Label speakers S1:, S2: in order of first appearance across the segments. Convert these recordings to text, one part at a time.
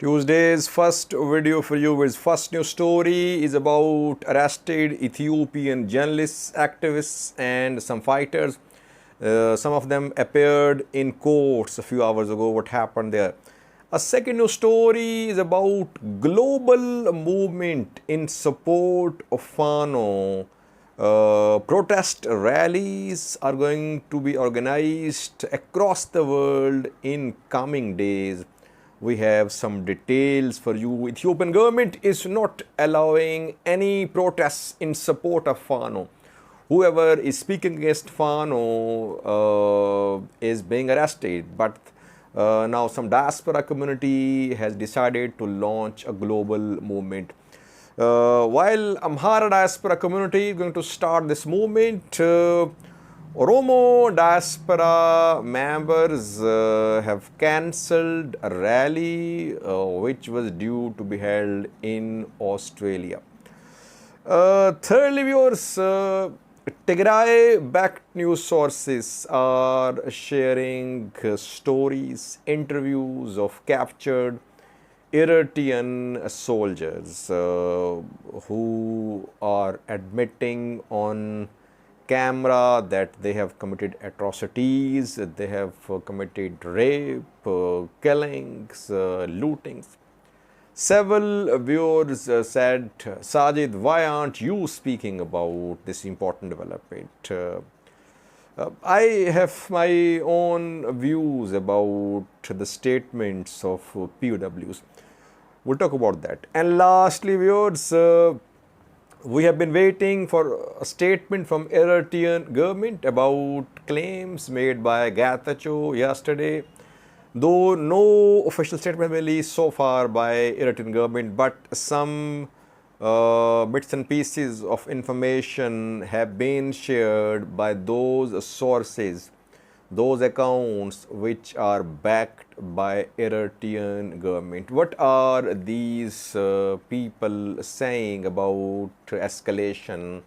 S1: Tuesday's first video for you is first news story is about arrested Ethiopian journalists, activists and some fighters. Some of them appeared in courts a few hours ago. What happened there? A second news story is about global movement in support of Fano. Protest rallies are going to be organized across the world in coming days. We have some details for you. Ethiopian government is not allowing any protests in support of Fano. Whoever is speaking against Fano is being arrested. But now some diaspora community has decided to launch a global movement. While Amhara diaspora community is going to start this movement, Oromo diaspora members have cancelled a rally which was due to be held in Australia. Thirdly, viewers, Tigray-backed news sources are sharing stories, interviews of captured Eritrean soldiers who are admitting on camera that they have committed atrocities, they have committed rape, killings, lootings. Several viewers said, Sajid, why aren't you speaking about this important development? I have my own views about the statements of POWs. We'll talk about that. And lastly, viewers, we have been waiting for a statement from Eritrean government about claims made by Getachew yesterday. Though no official statement released so far by Eritrean government, but some bits and pieces of information have been shared by those sources, those accounts which are backed by Eritrean government. What are these people saying about escalation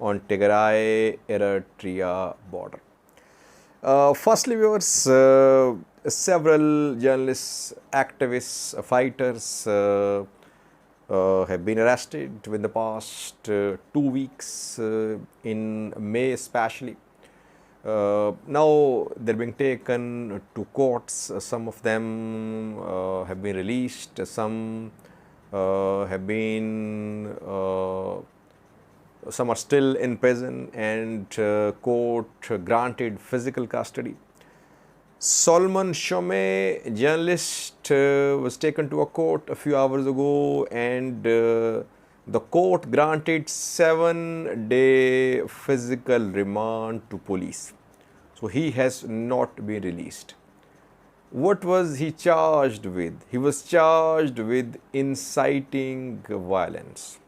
S1: on Tigray Eritrea border? Firstly, viewers, several journalists, activists, fighters have been arrested in the past 2 weeks, in May especially. Now they're being taken to courts. Some of them have been released. Some have been some are still in prison, and court granted physical custody. Solomon Shome, journalist, was taken to a court a few hours ago, and the court granted 7-day physical remand to police. So he has not been released. What was he charged with? He was charged with inciting violence.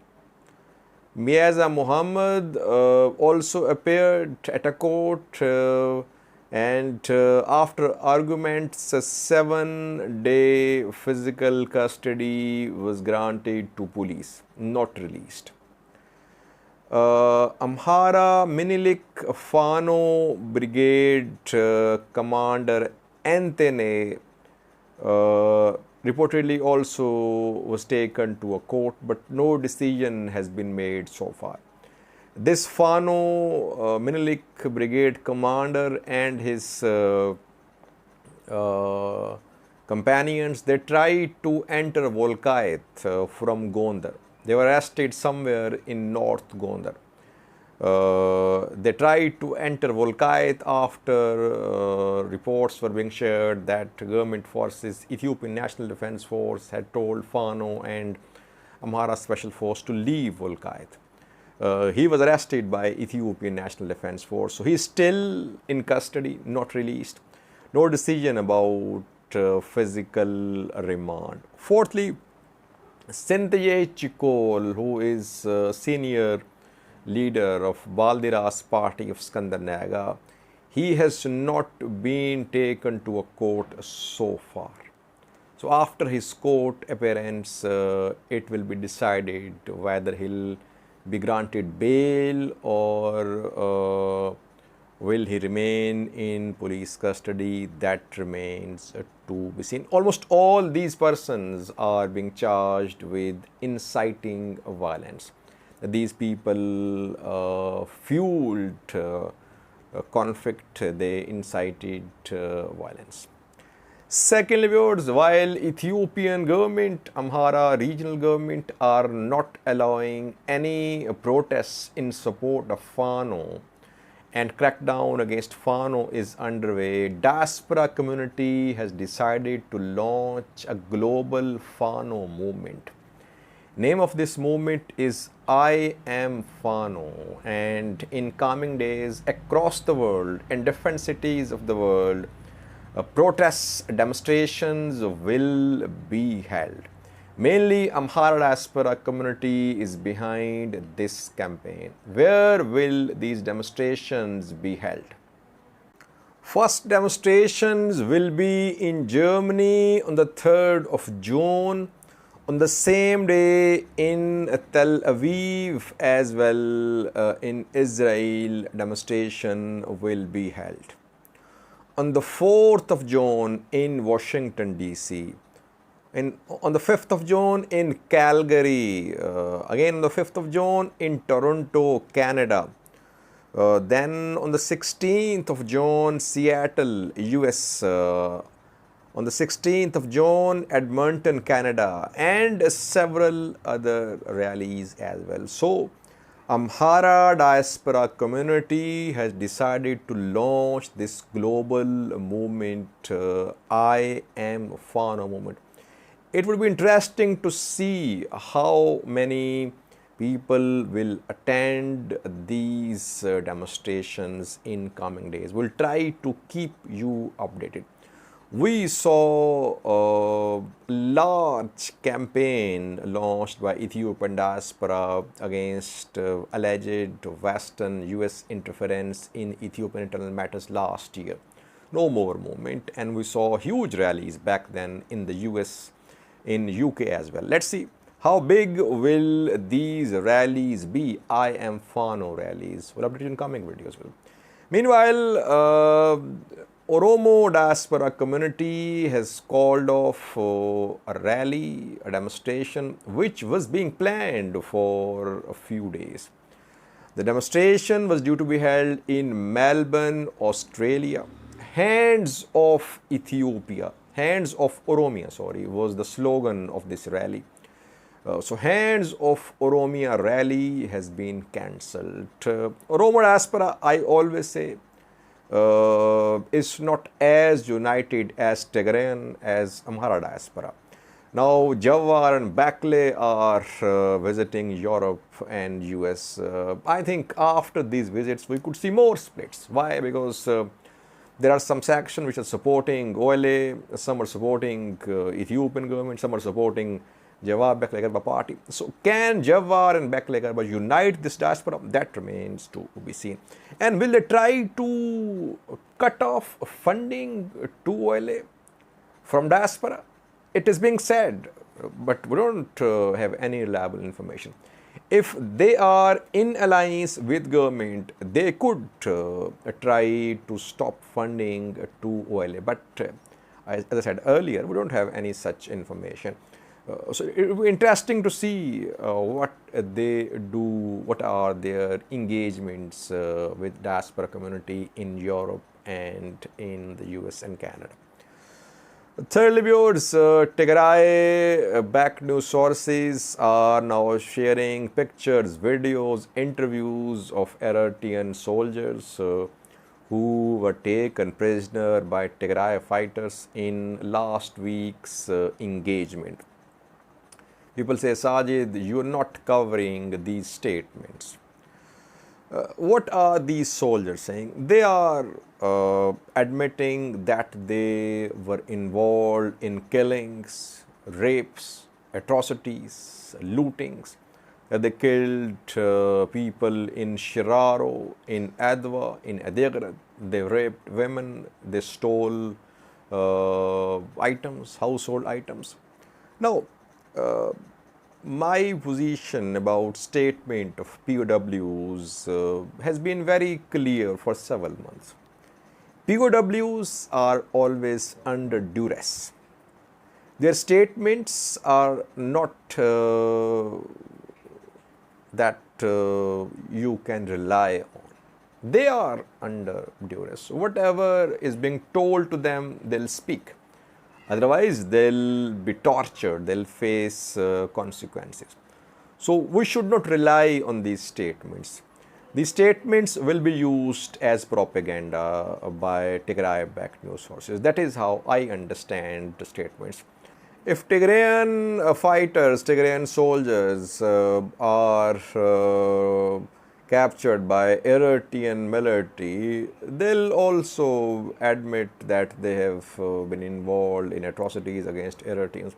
S1: Miaza Muhammad also appeared at a court, and after arguments, a 7-day physical custody was granted to police, not released. Amhara Minilik Fano Brigade Commander Antene reportedly also was taken to a court, but no decision has been made so far. This Fano Minilik Brigade commander and his companions, they tried to enter Volkayet from Gondar. They were arrested somewhere in North Gondar. They tried to enter Volkayet after reports were being shared that government forces, Ethiopian National Defense Force, had told Fano and Amhara Special Force to leave Volkayet. He was arrested by Ethiopian National Defense Force. So he is still in custody, not released. No decision about physical remand. Fourthly, Sinthaye Chikol, who is senior leader of Baldiras party of Skandar Naga, he has not been taken to a court so far. So after his court appearance, it will be decided whether he'll be granted bail or Will he remain in police custody? That remains to be seen. Almost all these persons are being charged with inciting violence. These people fueled conflict, they incited violence. Secondly, viewers, while Ethiopian government, Amhara regional government are not allowing any protests in support of Fano, and crackdown against Fano is underway, diaspora community has decided to launch a global Fano movement. Name of this movement is I Am Fano, and in coming days across the world, in different cities of the world, protests, demonstrations will be held. Mainly Amhara diaspora community is behind this campaign. Where will these demonstrations be held? First demonstrations will be in Germany on the 3rd of June. On the same day in Tel Aviv as well, in Israel, demonstration will be held. On the 4th of June in Washington DC, on the 5th of June in Calgary, again on the 5th of June in Toronto, Canada, then on the 16th of June, Seattle, US, on the 16th of June, Edmonton, Canada, and several other rallies as well. So, Amhara diaspora community has decided to launch this global movement, I Am Fano movement. It would be interesting to see how many people will attend these demonstrations in coming days. We'll try to keep you updated. We saw a large campaign launched by Ethiopian diaspora against alleged Western US interference in Ethiopian internal matters last year. No More movement, and we saw huge rallies back then in the US, in UK as well. Let's see how big will these rallies be. I Am Fano rallies. We'll update you in coming videos. Meanwhile, Oromo diaspora community has called off a rally, a demonstration which was being planned for a few days. The demonstration was due to be held in Melbourne, Australia. Hands off Ethiopia, hands off Oromia, sorry, was the slogan of this rally. So, hands off Oromia rally has been cancelled. Oromo diaspora, I always say, is not as united as Tigrayan as Amhara diaspora. Now, Jawar and Bakle are visiting Europe and US. I think after these visits, we could see more splits. Why? Because there are some sections which are supporting OLA, some are supporting Ethiopian government, some are supporting Jawar Bakle Garba party. So, can Jawar and Bakle Garba unite this diaspora? That remains to be seen. And will they try to cut off funding to OLA from diaspora? It is being said, but we don't have any reliable information. If they are in alliance with government, they could try to stop funding to OLA. But as I said earlier, we don't have any such information. So it will be interesting to see what they do, what are their engagements with diaspora community in Europe and in the US and Canada. Thirdly, viewers, Tigray backed news sources are now sharing pictures, videos, interviews of Eritrean soldiers who were taken prisoner by Tigray fighters in last week's engagement. People say, Sajid, you are not covering these statements. What are these soldiers saying? They are admitting that they were involved in killings, rapes, atrocities, lootings. They killed people in Shiraro, in Adwa, in Adegrad. They raped women. They stole items, household items. Now, my position about statement of POWs has been very clear for several months. POWs are always under duress. Their statements are not that you can rely on. They are under duress. Whatever is being told to them, they'll speak. Otherwise, they'll be tortured, they'll face consequences. So, we should not rely on these statements. These statements will be used as propaganda by Tigray-backed news sources. That is how I understand the statements. If Tigrayan fighters, Tigrayan soldiers are captured by Eritrean military, they'll also admit that they have been involved in atrocities against Eritreans.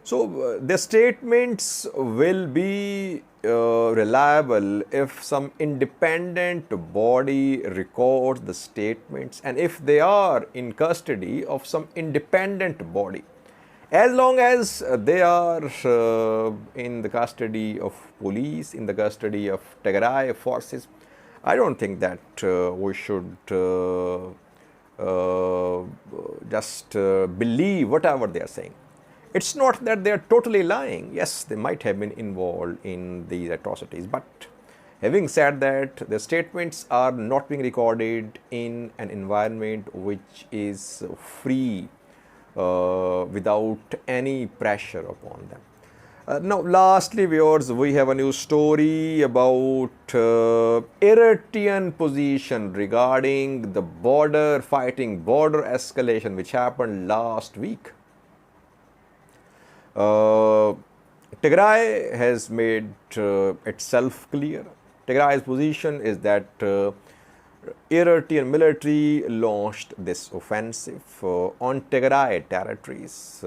S1: So the statements will be reliable if some independent body records the statements and if they are in custody of some independent body. As long as they are in the custody of police, in the custody of Tigray forces, I don't think that we should just believe whatever they are saying. It's not that they are totally lying. Yes, they might have been involved in these atrocities. But having said that, the statements are not being recorded in an environment which is free, without any pressure upon them. Now, lastly, viewers, we have a new story about Eritrean position regarding the border fighting, border escalation, which happened last week. Tigray has made itself clear. Tigray's position is that Eritrean military launched this offensive on Tigray territories,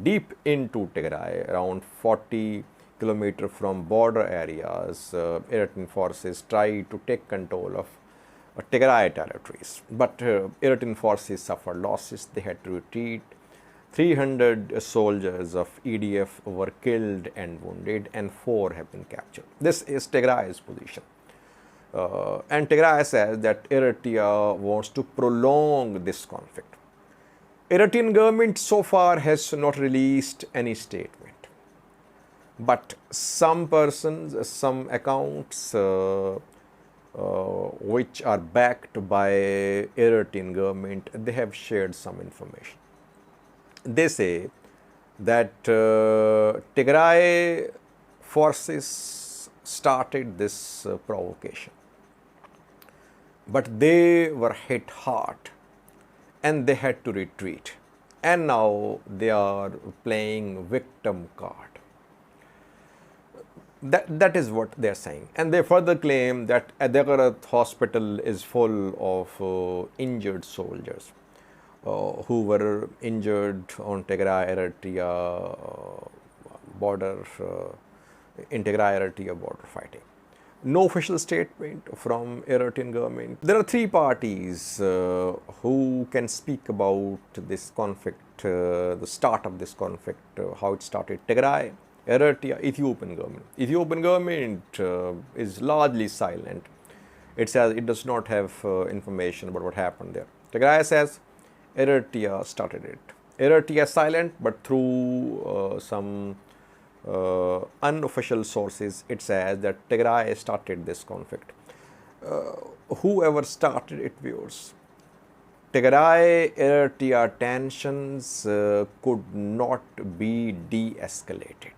S1: deep into Tigray, around 40 kilometers from border areas. Eritrean forces tried to take control of Tigray territories, but Eritrean forces suffered losses. They had to retreat. 300 soldiers of EDF were killed and wounded, and 4 have been captured. This is Tigray's position. And Tigray says that Eritrea wants to prolong this conflict. Eritrean government so far has not released any statement. But some persons, some accounts which are backed by Eritrean government, they have shared some information. They say that Tigray forces started this provocation, but they were hit hard and they had to retreat, and now they are playing victim card. That is what they are saying, and they further claim that Adagarat hospital is full of injured soldiers who were injured on Tigray-Eritrea border, in Tigray-Eritrea border fighting. No official statement from Eritrean government. There are 3 parties who can speak about this conflict, the start of this conflict, how it started. Tigray, Eritrea, Ethiopian government. Ethiopian government is largely silent. It says it does not have information about what happened there. Tigray says Eritrea started it. Eritrea is silent, but through some unofficial sources, it says that Tigray started this conflict. Whoever started it, viewers, Tigray-Eritrea tensions could not be de-escalated,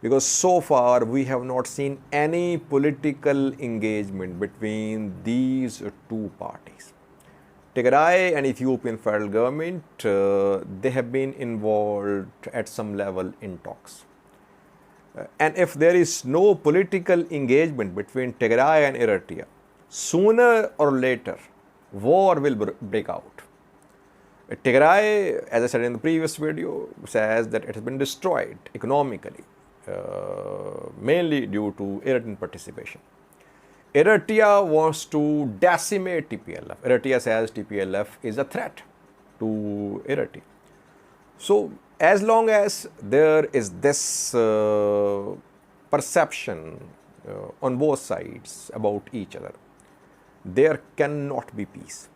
S1: because so far we have not seen any political engagement between these 2 parties. Tigray and Ethiopian federal government, they have been involved at some level in talks. And if there is no political engagement between Tigray and Eritrea, sooner or later, war will break out. Tigray, as I said in the previous video, says that it has been destroyed economically, mainly due to Eritrean participation. Eritrea wants to decimate TPLF. Eritrea says TPLF is a threat to Eritrea. So, as long as there is this perception on both sides about each other, there cannot be peace.